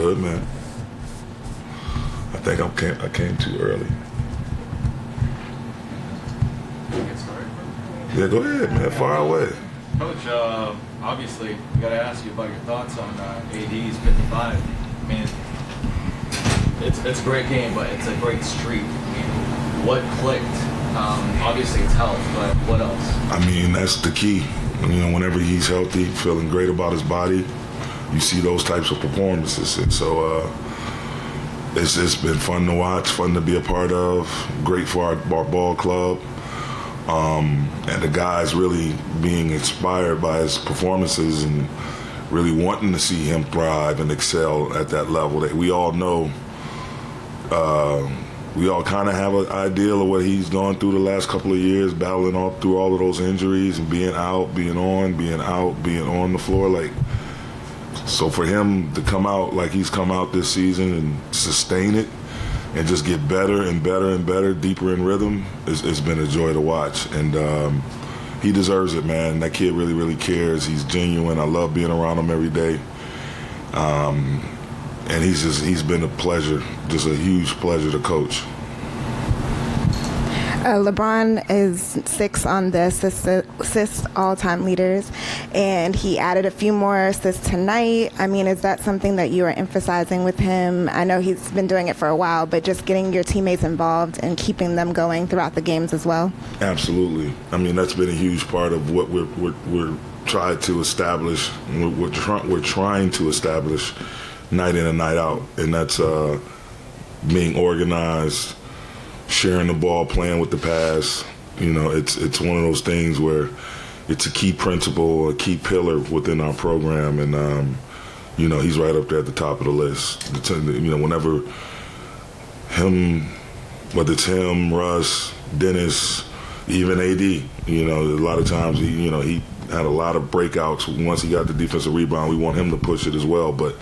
Good, man. I think I came too early. Yeah, go ahead, man. Fire away. Coach, obviously, we got to ask you about your thoughts on AD's 55. I mean, it's a great game, but it's a great streak. I mean, what clicked? Obviously, it's health, but what else? I mean, that's the key. Whenever he's healthy, feeling great about his body, you see those types of performances. And so it's been fun to watch, fun to be a part of, great for our ball club. And the guys really being inspired by his performances and really wanting to see him thrive and excel at that level. That we all know, we all kind of have an ideal of what he's gone through the last couple of years, battling through all of those injuries and being out, being on the floor. So for him to come out like he's come out this season and sustain it and just get better and better and better, deeper in rhythm, it's been a joy to watch. And he deserves it, man. That kid really, really cares. He's genuine. I love being around him every day. And he's been a pleasure, just a huge pleasure to coach. LeBron is 6 on the assists all-time leaders, and he added a few more assists tonight. I mean, is that something that you are emphasizing with him? I know he's been doing it for a while, but just getting your teammates involved and keeping them going throughout the games as well? Absolutely. I mean, that's been a huge part of what we're trying to establish. We're trying to establish night in and night out, and that's being organized, sharing the ball, playing with the pass. It's one of those things where it's a key principle, a key pillar within our program, and he's right up there at the top of the list. Whenever whether it's him, Russ, Dennis, even AD, a lot of times he had a lot of breakouts. Once he got the defensive rebound, we want him to push it as well. But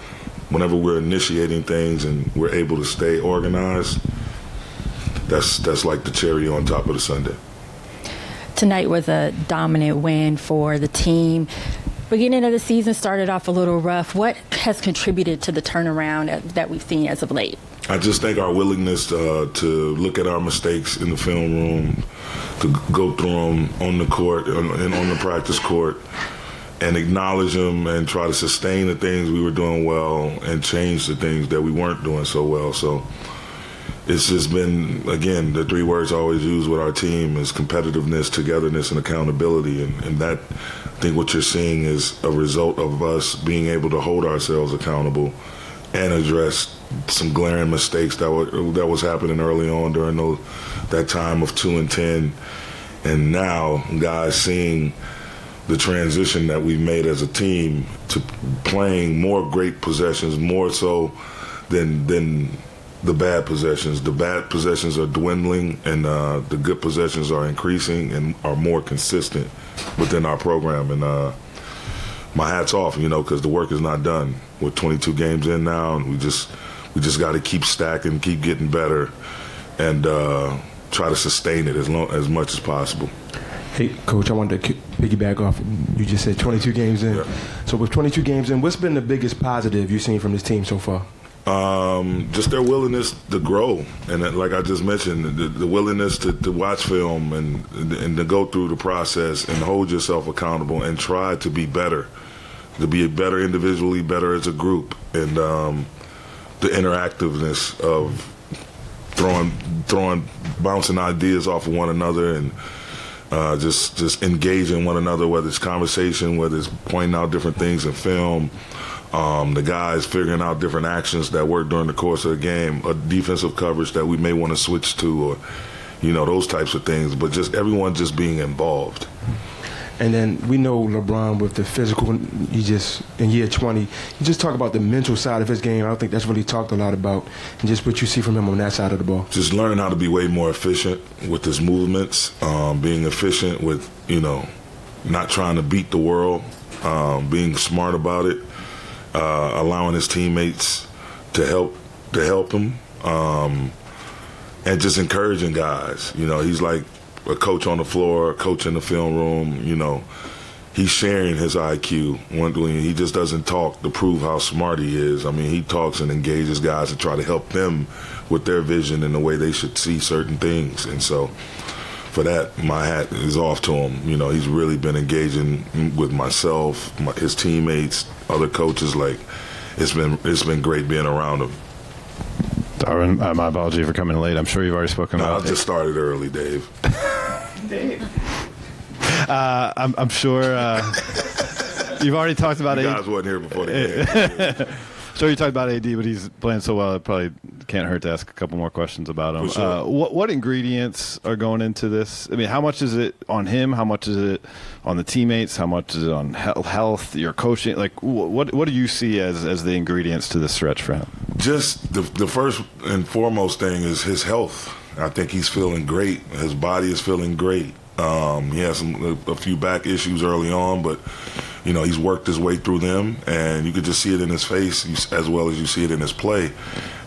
whenever we're initiating things and we're able to stay organized, that's like the cherry on top of the sundae. Tonight was a dominant win for the team. Beginning of the season started off a little rough. What has contributed to the turnaround that we've seen as of late? I just think our willingness to look at our mistakes in the film room, to go through them on the court and on the practice court, and acknowledge them and try to sustain the things we were doing well and change the things that we weren't doing so well. So it's just been, again, the 3 words I always use with our team is competitiveness, togetherness, and accountability. And that, I think what you're seeing is a result of us being able to hold ourselves accountable and address some glaring mistakes that was happening early on during that time of 2 and 10. And now guys seeing the transition that we've made as a team to playing more great possessions, more so than the bad possessions. The bad possessions are dwindling, and the good possessions are increasing and are more consistent within our program. And my hat's off, because the work is not done. We're 22 games in now, and we just got to keep stacking, keep getting better, and try to sustain it as much as possible. Hey, Coach, I wanted to piggyback off. You just said 22 games in. Yeah. So with 22 games in, what's been the biggest positive you've seen from this team so far? Just their willingness to grow, and like I just mentioned, the willingness to watch film and to go through the process and hold yourself accountable and try to be better, to be better individually, better as a group, and the interactiveness of bouncing ideas off of one another and just engaging one another, whether it's conversation, whether it's pointing out different things in film. The guys figuring out different actions that work during the course of the game, a defensive coverage that we may want to switch to, or those types of things. But just everyone just being involved. And then we know LeBron with the physical, he just, in year 20, you just talk about the mental side of his game. I don't think that's really talked a lot about, and just what you see from him on that side of the ball. Just learning how to be way more efficient with his movements, being efficient with, not trying to beat the world, being smart about it, allowing his teammates to help him, and just encouraging guys. He's like a coach on the floor, a coach in the film room. he's sharing his IQ. He just doesn't talk to prove how smart he is. I mean, he talks and engages guys to try to help them with their vision and the way they should see certain things. And so for that, my hat is off to him. You know, he's really been engaging with myself, his teammates, other coaches. Like, it's been great being around him. Darvin, my apology for coming late. I'm sure you've already spoken about it. I just started early, Dave. I'm sure you've already talked about You AD. guys wasn't here before the game. Sure, you talked about AD, but he's playing so well, it probably can't hurt to ask a couple more questions about him. For sure. What ingredients are going into this? I mean, how much is it on him? How much is it on the teammates? How much is it on health, your coaching? Like, what do you see as the ingredients to this stretch for him? Just the first and foremost thing is his health. I think he's feeling great. His body is feeling great. He has a few back issues early on, but you know, he's worked his way through them, and you could just see it in his face as well as you see it in his play.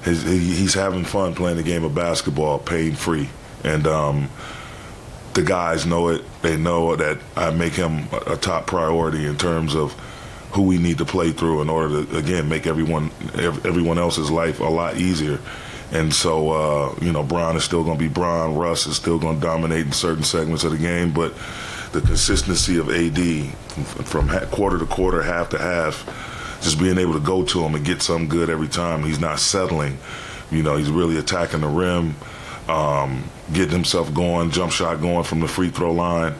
He's having fun playing the game of basketball, pain-free, and the guys know it. They know that I make him a top priority in terms of who we need to play through in order to, again, make everyone else's life a lot easier. And so, you know, Bron is still going to be Bron. Russ is still going to dominate in certain segments of the game. But the consistency of AD from quarter to quarter, half to half, just being able to go to him and get something good every time. He's not settling. You know, he's really attacking the rim, getting himself going, jump shot going from the free throw line,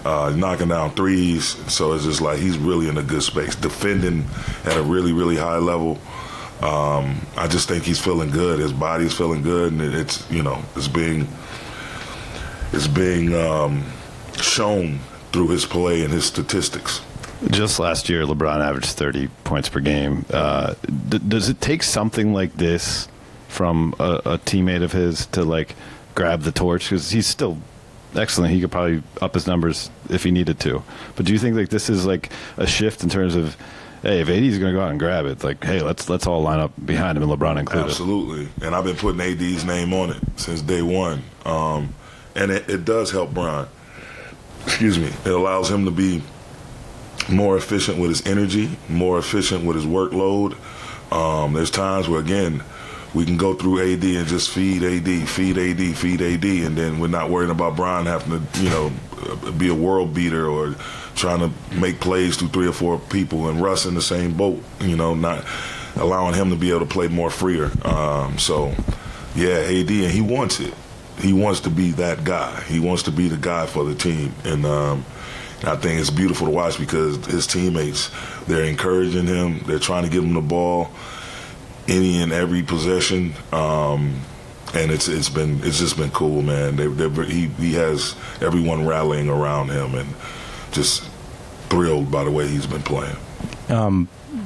knocking down threes. So it's just like he's really in a good space, defending at a really, really high level. I just think he's feeling good. His body's feeling good, and it's, you know, it's being shown through his play and his statistics. Just last year, LeBron averaged 30 points per game. Does it take something like this from a teammate of his to, like, grab the torch? Because he's still excellent. He could probably up his numbers if he needed to. But do you think, like, this is, like, a shift in terms of, hey, if AD's going to go out and grab it, like, hey, let's all line up behind him, and LeBron included? Absolutely. And I've been putting AD's name on it since day one. And it does help Bron. Excuse me. It allows him to be more efficient with his energy, more efficient with his workload. There's times where, again, we can go through AD and just feed AD, and then we're not worrying about Bron having to, you know, be a world beater or trying to make plays through 3 or 4 people, and Russ in the same boat, you know, not allowing him to be able to play more freer. So, yeah, AD, and he wants it. He wants to be that guy. He wants to be the guy for the team. And I think it's beautiful to watch because his teammates, they're encouraging him. They're trying to give him the ball any and every possession. And it's just been cool, man. He has everyone rallying around him and just thrilled by the way he's been playing.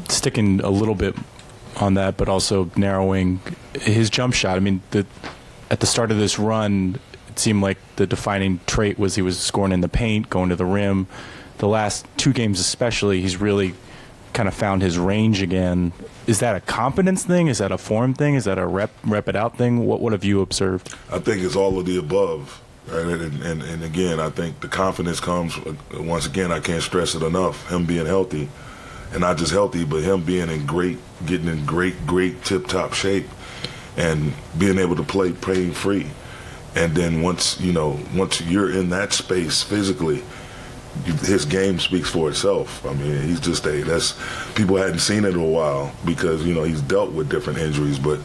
Sticking a little bit on that, but also narrowing his jump shot. I mean, at the start of this run, it seemed like the defining trait was he was scoring in the paint, going to the rim. The last 2 games especially, he's really kind of found his range again. Is that a confidence thing? Is that a form thing? Is that a rep it out thing? What have you observed? I think it's all of the above. Right? And again, I think the confidence comes, once again, I can't stress it enough, him being healthy. And not just healthy, but him being getting in great tip-top shape and being able to play pain-free. And then once you're in that space physically, his game speaks for itself. I mean, he's just people hadn't seen it in a while because, you know, he's dealt with different injuries, but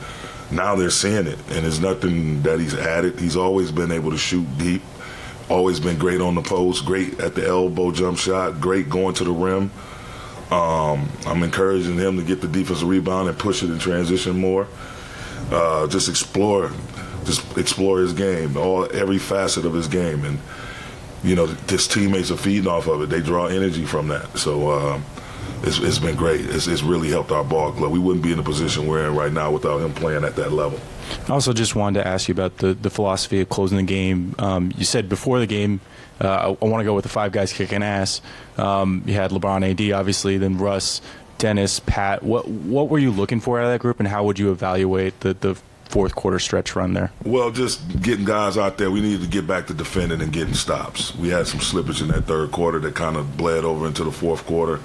now they're seeing it, and it's nothing that he's added. He's always been able to shoot deep, always been great on the post, great at the elbow jump shot, great going to the rim. I'm encouraging him to get the defensive rebound and push it in transition more. Just explore his game, every facet of his game, and you know, his teammates are feeding off of it. They draw energy from that. So it's been great. It's really helped our ball club. We wouldn't be in the position we're in right now without him playing at that level. I also just wanted to ask you about the philosophy of closing the game. You said before the game, I want to go with the 5 guys kicking ass. You had LeBron, AD, obviously, then Russ, Dennis, Pat. What were you looking for out of that group, and how would you evaluate the fourth quarter stretch run there? Well, just getting guys out there. We needed to get back to defending and getting stops. We had some slippage in that third quarter that kind of bled over into the fourth quarter.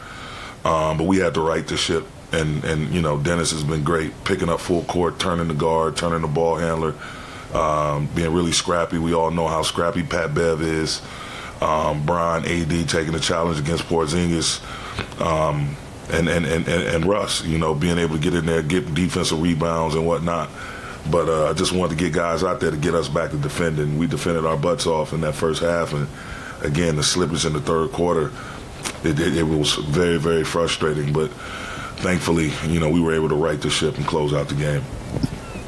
But we had to right the ship. And Dennis has been great, picking up full court, turning the guard, turning the ball handler, being really scrappy. We all know how scrappy Pat Bev is. Brian, AD taking the challenge against Porzingis. And Russ, being able to get in there, get defensive rebounds and whatnot. But I just wanted to get guys out there to get us back to defending. We defended our butts off in that first half, and again, the slippage in the third quarter, it was very, very frustrating. But thankfully, we were able to right the ship and close out the game.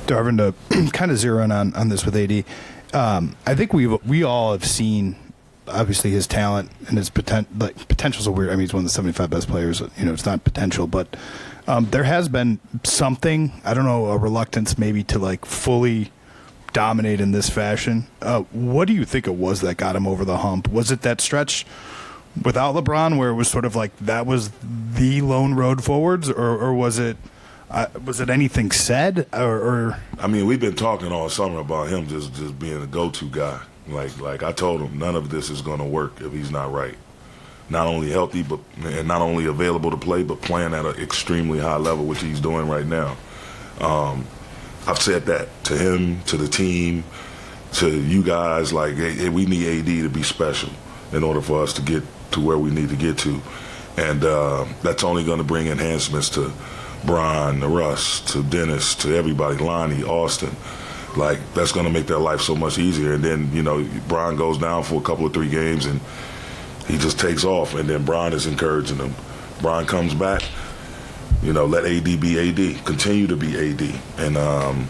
Darvin, to kind of zero in on this with AD, I think we all have seen, obviously, his talent and his potential's a weird. I mean, he's one of the 75 best players. It's not potential, but there has been something, I don't know, a reluctance maybe to fully dominate in this fashion. What do you think it was that got him over the hump? Was it that stretch without LeBron where it was sort of like that was the lone road forwards, or was it anything said? Or I mean, we've been talking all summer about him just being a go-to guy. Like I told him, none of this is going to work if he's not right. Not only healthy, and not only available to play, but playing at an extremely high level, which he's doing right now. I've said that to him, to the team, to you guys. Hey, we need AD to be special in order for us to get to where we need to get to, and that's only going to bring enhancements to Brian, to Russ, to Dennis, to everybody, Lonnie, Austin. That's going to make their life so much easier. And then, Brian goes down for a couple of 3 games and he just takes off. And then Brian is encouraging him. Brian comes back, let AD be AD, continue to be AD. And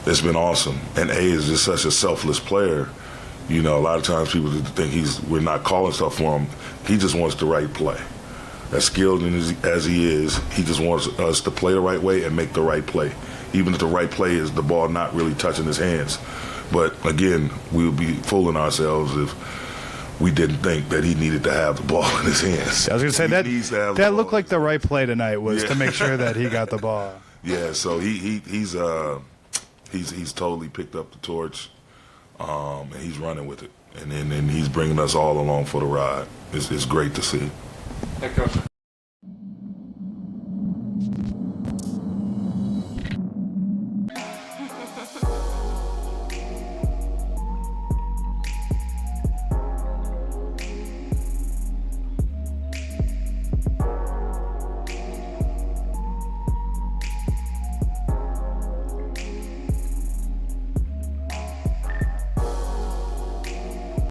it's been awesome. And A is just such a selfless player. A lot of times people think we're not calling stuff for him. He just wants the right play. As skilled as he is, he just wants us to play the right way and make the right play. Even if the right play is the ball not really touching his hands. But again, we would be fooling ourselves if we didn't think that he needed to have the ball in his hands. I was going to say that looked like the right play tonight was to make sure that he got the ball. Yeah, so he's totally picked up the torch, and he's running with it, and he's bringing us all along for the ride. It's great to see. Hey, Coach.